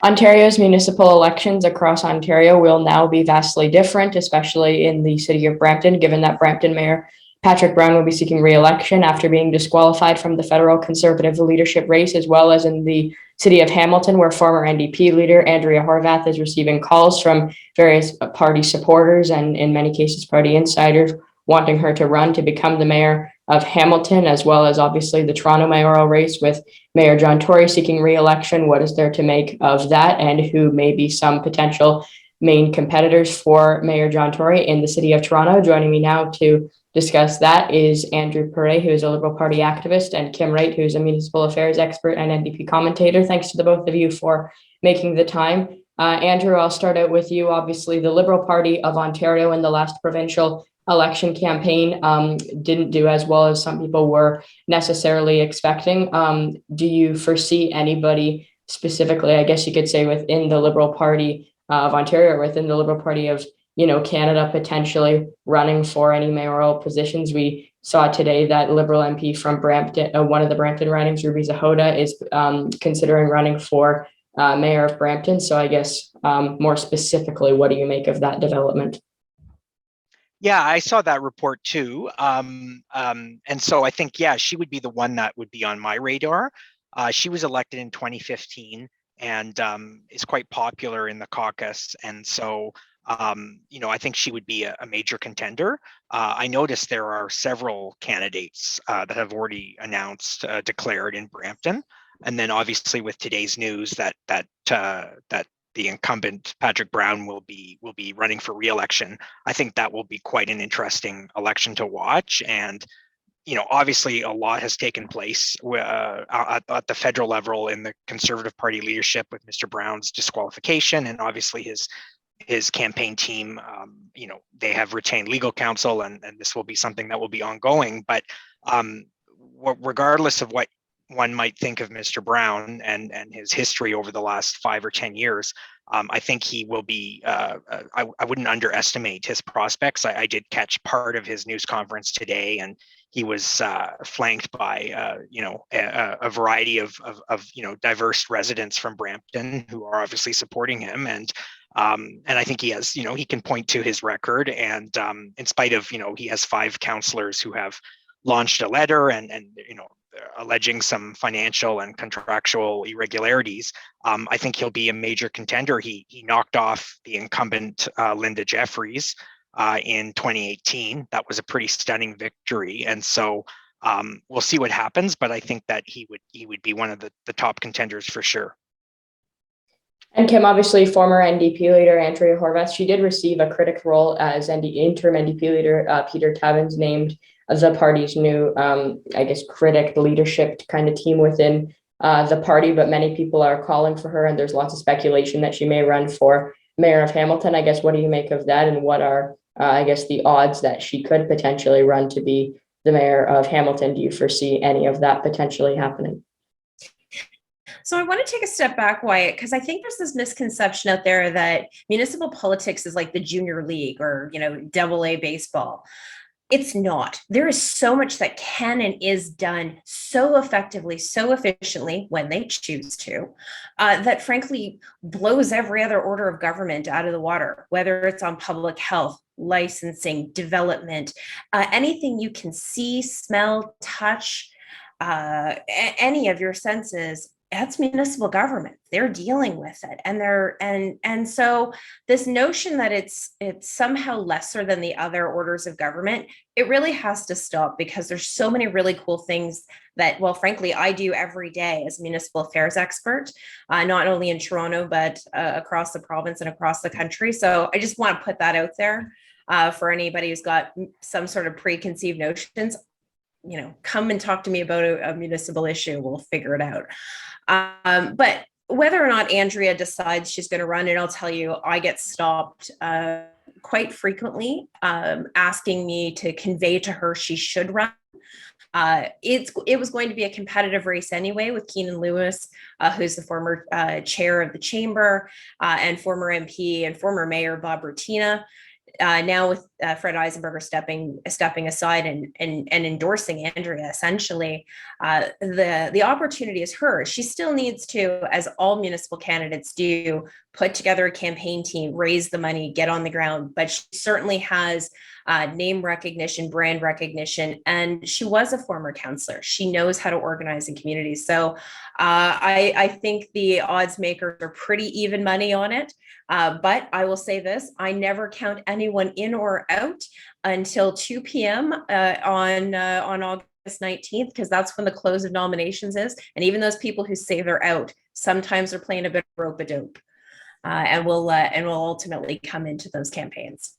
Ontario's municipal elections across Ontario will now be vastly different, especially in the city of Brampton, given that Brampton Mayor Patrick Brown will be seeking re-election after being disqualified from the federal Conservative leadership race, as well as in the city of Hamilton, where former NDP leader Andrea Horwath is receiving calls from various party supporters and, in many cases, party insiders wanting her to run to become the mayor of Hamilton, as well as obviously the Toronto mayoral race with Mayor John Tory seeking re-election. What is there to make of that, and who may be some potential main competitors for Mayor John Tory in the city of Toronto? Joining me now to discuss that is Andrew Perez, who is a Liberal Party activist, and Kim Wright, who is a municipal affairs expert and NDP commentator. Thanks to the both of you for making the time. Andrew, I'll start out with you. Obviously, the Liberal Party of Ontario in the last provincial election campaign didn't do as well as some people were necessarily expecting. Do you foresee anybody specifically, I guess you could say, within the Liberal Party of Ontario or within the Liberal Party of Canada potentially running for any mayoral positions? We saw today that Liberal MP from Brampton, one of the Brampton ridings, Ruby Zahoda, is considering running for mayor of Brampton. So I guess more specifically, what do you make of that development? Yeah, I saw that report too. And so I think, yeah, she would be the one that would be on my radar. She was elected in 2015 and is quite popular in the caucus. And so, I think she would be a major contender. I noticed there are several candidates that have already announced, declared in Brampton. And then obviously with today's news that the incumbent Patrick Brown will be running for re-election, I think that will be quite an interesting election to watch. And obviously a lot has taken place at the federal level in the Conservative Party leadership with Mr. Brown's disqualification, and obviously his campaign team. They have retained legal counsel, and this will be something that will be ongoing. But regardless of what one might think of Mr. Brown and his history over the last 5 or 10 years, I think he will be, I wouldn't underestimate his prospects. I did catch part of his news conference today, and he was flanked by, a variety of diverse residents from Brampton who are obviously supporting him. And I think he has, he can point to his record. And in spite of, he has 5 councillors who have launched a letter and alleging some financial and contractual irregularities, I think he'll be a major contender. He knocked off the incumbent Linda Jeffries in 2018. That was a pretty stunning victory, and so we'll see what happens. But I think that he would be one of the top contenders for sure. And Kim, obviously former NDP leader Andrea Horwath, she did receive a critic role as interim NDP leader. Peter Tabuns named as the party's new, critic leadership kind of team within the party, but many people are calling for her, and there's lots of speculation that she may run for mayor of Hamilton. I guess, what do you make of that, and what are, the odds that she could potentially run to be the mayor of Hamilton? Do you foresee any of that potentially happening? So I want to take a step back, Wyatt, because I think there's this misconception out there that municipal politics is like the junior league or, double A baseball. It's not. There is so much that can and is done so effectively, so efficiently when they choose to, that frankly blows every other order of government out of the water, whether it's on public health, licensing, development, anything you can see, smell, touch, any of your senses. That's municipal government. They're dealing with it, and so this notion that it's somehow lesser than the other orders of government, it really has to stop, because there's so many really cool things that, well, frankly, I do every day as a municipal affairs expert, not only in Toronto but across the province and across the country. So I just want to put that out there for anybody who's got some sort of preconceived notions. Come and talk to me about a municipal issue. We'll figure it out. But whether or not Andrea decides she's going to run, and I'll tell you, I get stopped quite frequently asking me to convey to her she should run. It was going to be a competitive race anyway, with Keenan Lewis, who's the former chair of the chamber, and former MP and former mayor Bob Rutina. Now with Fred Eisenberger stepping aside and endorsing Andrea, essentially, the opportunity is hers. She still needs to, as all municipal candidates do, put together a campaign team, raise the money, get on the ground. But she certainly has name recognition, brand recognition, and she was a former counselor. She knows how to organize in communities. So I think the odds makers are pretty even money on it. But I will say this, I never count anyone in or out until 2 p.m. On August 19th, because that's when the close of nominations is. And even those people who say they're out, sometimes they're playing a bit of rope-a-dope, and will ultimately come into those campaigns.